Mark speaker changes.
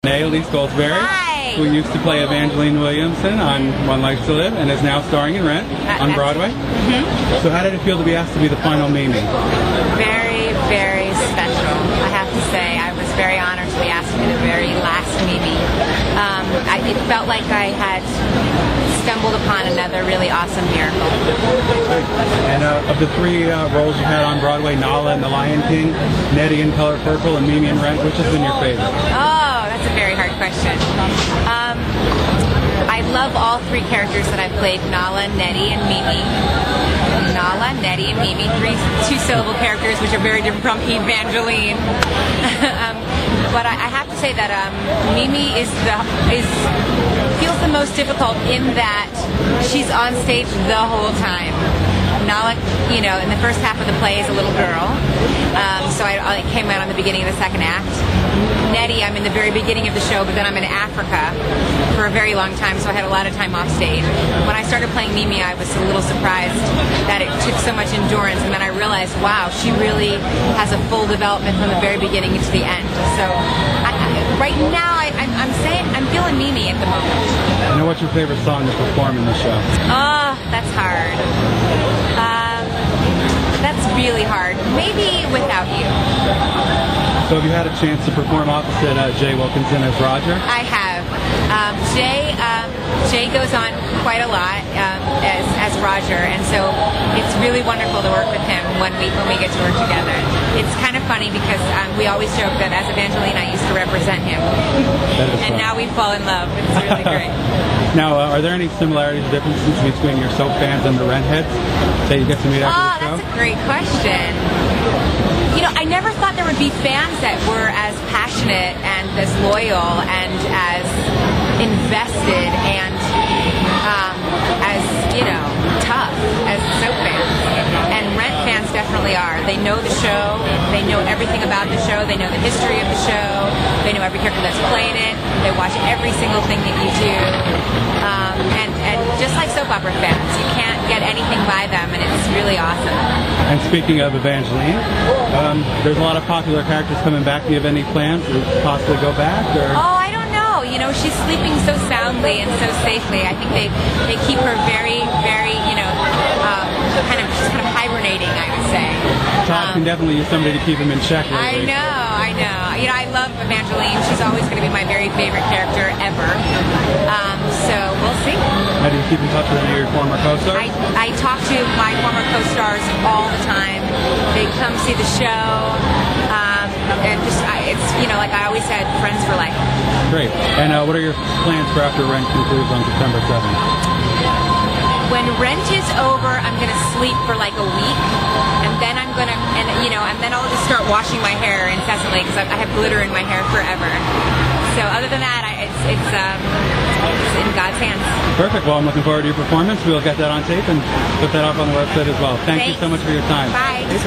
Speaker 1: Renee
Speaker 2: Hi.
Speaker 1: who used to play Evangeline Williamson on One Life to Live and is now starring in Rent on Broadway. So how did it feel to be asked to be the final Mimi?
Speaker 2: Very, very special. I have to say, I was very honored to be asked to be the very last Mimi. It felt like I had stumbled upon another really awesome miracle.
Speaker 1: And of the three roles you had on Broadway, Nala in The Lion King, Nettie in Color Purple, and Mimi in Rent, which has been your favorite?
Speaker 2: Oh, that's a very hard question. I love all three characters that I've played, Nala, Nettie, and Mimi. Nala, Nettie, and Mimi, two-syllable characters, which are very different from Evangeline. But I have to say that Mimi feels the most difficult in that she's on stage the whole time. Nala, in the first half of the play is a little girl, so I came out on the beginning of the second act. Nettie, I'm in the very beginning of the show, but then I'm in Africa for a very long time, so I had a lot of time off stage. When I started playing Mimi, I was a little surprised that it took so much endurance, and then I realized, wow, she really has a full development from the very beginning to the end. So right now, I'm feeling Mimi at the moment.
Speaker 1: And what's your favorite song to perform in the show?
Speaker 2: Oh, that's hard. That's really hard. Maybe Without You.
Speaker 1: So have you had a chance to perform opposite Jay Wilkinson as Roger?
Speaker 2: I have. Jay goes on quite a lot as Roger, and so it's really wonderful to work with him when we get to work together. It's kind of funny because we always joke that as Evangeline, I used to represent him, and now we fall in love. It's really great.
Speaker 1: Now, are there any similarities or differences between your soap fans and the Rent heads that you get to meet after the show?
Speaker 2: Oh, that's a great question. I never thought there would be fans that were as passionate and as loyal and as invested and as, tough as soap fans. And Rent fans definitely are. They know the show. They know everything about the show. They know the history of the show. They know every character that's playing it. They watch every single thing that you do. And just like soap opera fans, you can't get anything by them, and it's really awesome.
Speaker 1: And speaking of Evangeline, there's a lot of popular characters coming back. Do you have any plans to possibly go back? Or?
Speaker 2: Oh, I don't know. She's sleeping so soundly and so safely. I think they keep her very, very, she's kind of hibernating, I would say.
Speaker 1: Todd can definitely use somebody to keep him in check lately.
Speaker 2: I know. I love Evangeline. She's always going to be my very favorite character ever. So we'll see.
Speaker 1: How do you keep in touch with your former co-stars?
Speaker 2: I talk to my former co-stars all the time. They come see the show. And it's, like I always said, friends for life.
Speaker 1: Great. And what are your plans for after Rent concludes on September 7th?
Speaker 2: When Rent is over, I'm going to sleep for like a week, and then I'm going to, and then I'll just start washing my hair incessantly because I have glitter in my hair forever. So other than that, it's in God's hands.
Speaker 1: Perfect. Well, I'm looking forward to your performance. We'll get that on tape and put that up on the website as well. Thank you so much for your time.
Speaker 2: Bye.